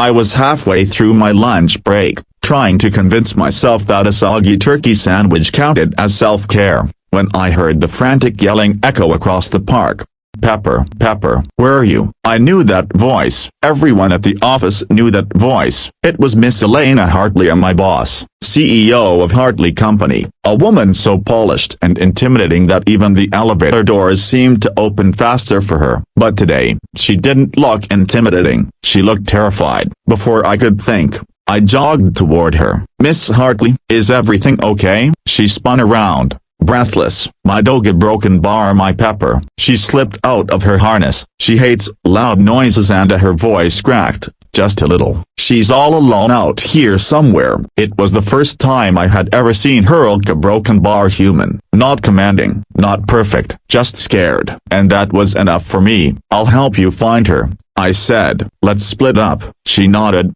I was halfway through my lunch break, trying to convince myself that a soggy turkey sandwich counted as self-care, when I heard the frantic yelling echo across the park. "Pepper, Pepper, where are you?" I knew that voice. Everyone at the office knew that voice. It was Miss Elena Hartley, my boss, CEO of Hartley Company, a woman so polished and intimidating that even the elevator doors seemed to open faster for her. But today, she didn't look intimidating. She looked terrified. Before I could think, I jogged toward her. "Miss Hartley, is everything okay?" She spun around, breathless. "My dog had broken bar my Pepper." She slipped out of her harness. "She hates loud noises," and her voice cracked, just a little. "She's all alone out here somewhere." It was the first time I had ever seen her look a broken bar human. Not commanding, not perfect, just scared. And that was enough for me. "I'll help you find her," I said. "Let's split up." She nodded,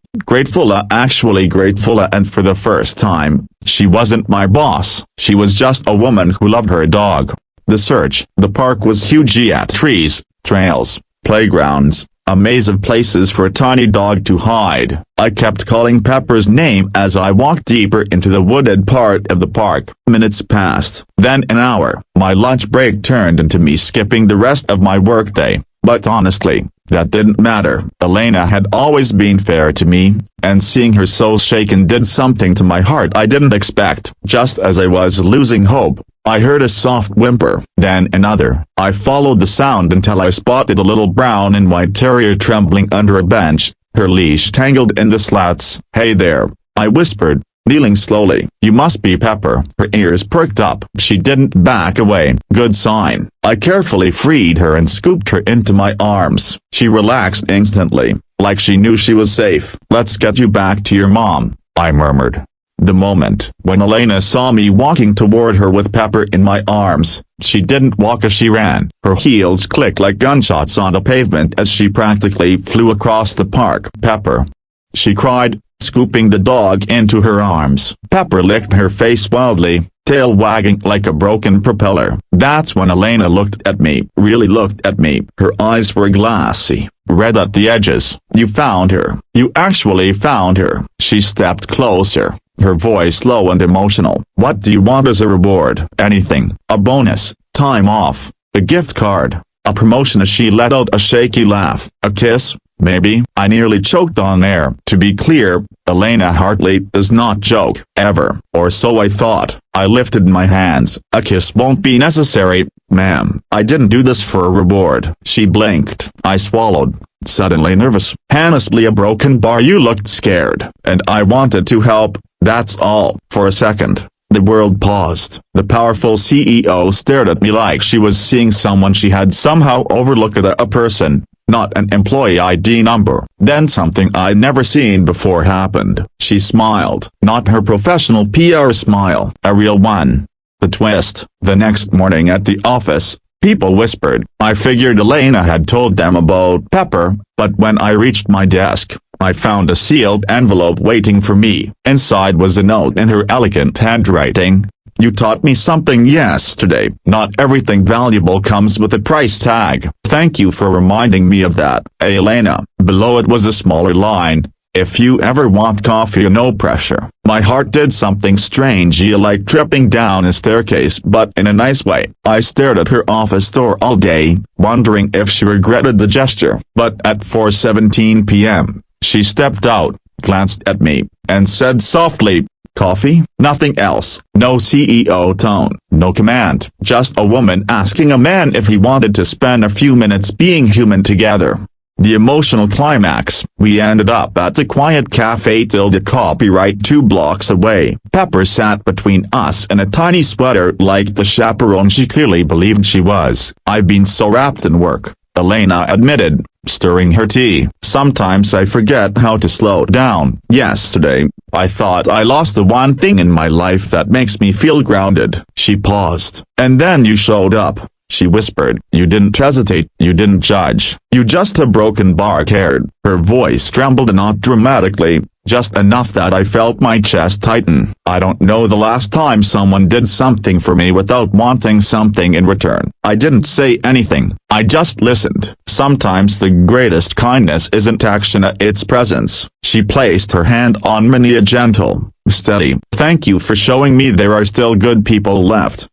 actually grateful, and for the first time, she wasn't my boss. She was just a woman who loved her dog. The park was huge, yet trees, trails, playgrounds, a maze of places for a tiny dog to hide. I kept calling Pepper's name as I walked deeper into the wooded part of the park. Minutes passed, then an hour. My lunch break turned into me skipping the rest of my workday. But honestly, that didn't matter. Elena had always been fair to me, and seeing her so shaken did something to my heart I didn't expect. Just as I was losing hope, I heard a soft whimper, then another. I followed the sound until I spotted a little brown and white terrier trembling under a bench, her leash tangled in the slats. "Hey there," I whispered, kneeling slowly. "You must be Pepper." Her ears perked up. She didn't back away. Good sign. I carefully freed her and scooped her into my arms. She relaxed instantly, like she knew she was safe. "Let's get you back to your mom," I murmured. The moment when Elena saw me walking toward her with Pepper in my arms, she didn't walk as she ran. Her heels clicked like gunshots on the pavement as she practically flew across the park. "Pepper!" she cried, scooping the dog into her arms. Pepper licked her face wildly, tail wagging like a broken propeller. That's when Elena looked at me, really looked at me. Her eyes were glassy, red at the edges. "You found her. You actually found her." She stepped closer, her voice low and emotional. "What do you want as a reward?" "Anything. A bonus, time off, a gift card, a promotion." As she let out a shaky laugh. "A kiss, maybe?" I nearly choked on air. To be clear, Elena Hartley does not joke, ever. Or so I thought. I lifted my hands. "A kiss won't be necessary, ma'am. I didn't do this for a reward." She blinked. I swallowed, suddenly nervous. "Honestly, a broken bar." You looked scared, and I wanted to help, that's all. For a second, the world paused. The powerful CEO stared at me like she was seeing someone she had somehow overlooked. A person, not an employee ID number. Then something I'd never seen before happened. She smiled. Not her professional PR smile, a real one. The twist. The next morning at the office, people whispered. I figured Elena had told them about Pepper, but when I reached my desk, I found a sealed envelope waiting for me. Inside was a note in her elegant handwriting. "You taught me something yesterday. Not everything valuable comes with a price tag. Thank you for reminding me of that, Elena." Below it was a smaller line. "If you ever want coffee, no pressure." My heart did something strange, like tripping down a staircase, but in a nice way. I stared at her office door all day, wondering if she regretted the gesture. But at 4:17 p.m., she stepped out, glanced at me, and said softly, "Coffee?" Nothing else. No CEO tone, no command. Just a woman asking a man if he wanted to spend a few minutes being human together. The emotional climax. We ended up at the quiet cafe Tilde copyright 2 blocks away. Pepper sat between us in a tiny sweater like the chaperone she clearly believed she was. "I've been so wrapped in work," Elena admitted, stirring her tea. "Sometimes I forget how to slow down. Yesterday, I thought I lost the one thing in my life that makes me feel grounded." She paused. "And then you showed up," she whispered. "You didn't hesitate, you didn't judge. You just a broken bar cared." Her voice trembled, not dramatically, just enough that I felt my chest tighten. I don't know the last time someone did something for me without wanting something in return. I didn't say anything. I just listened. sometimes the greatest kindness isn't action, it's presence. She placed her hand on Minnie, a gentle, steady, "Thank you for showing me there are still good people left."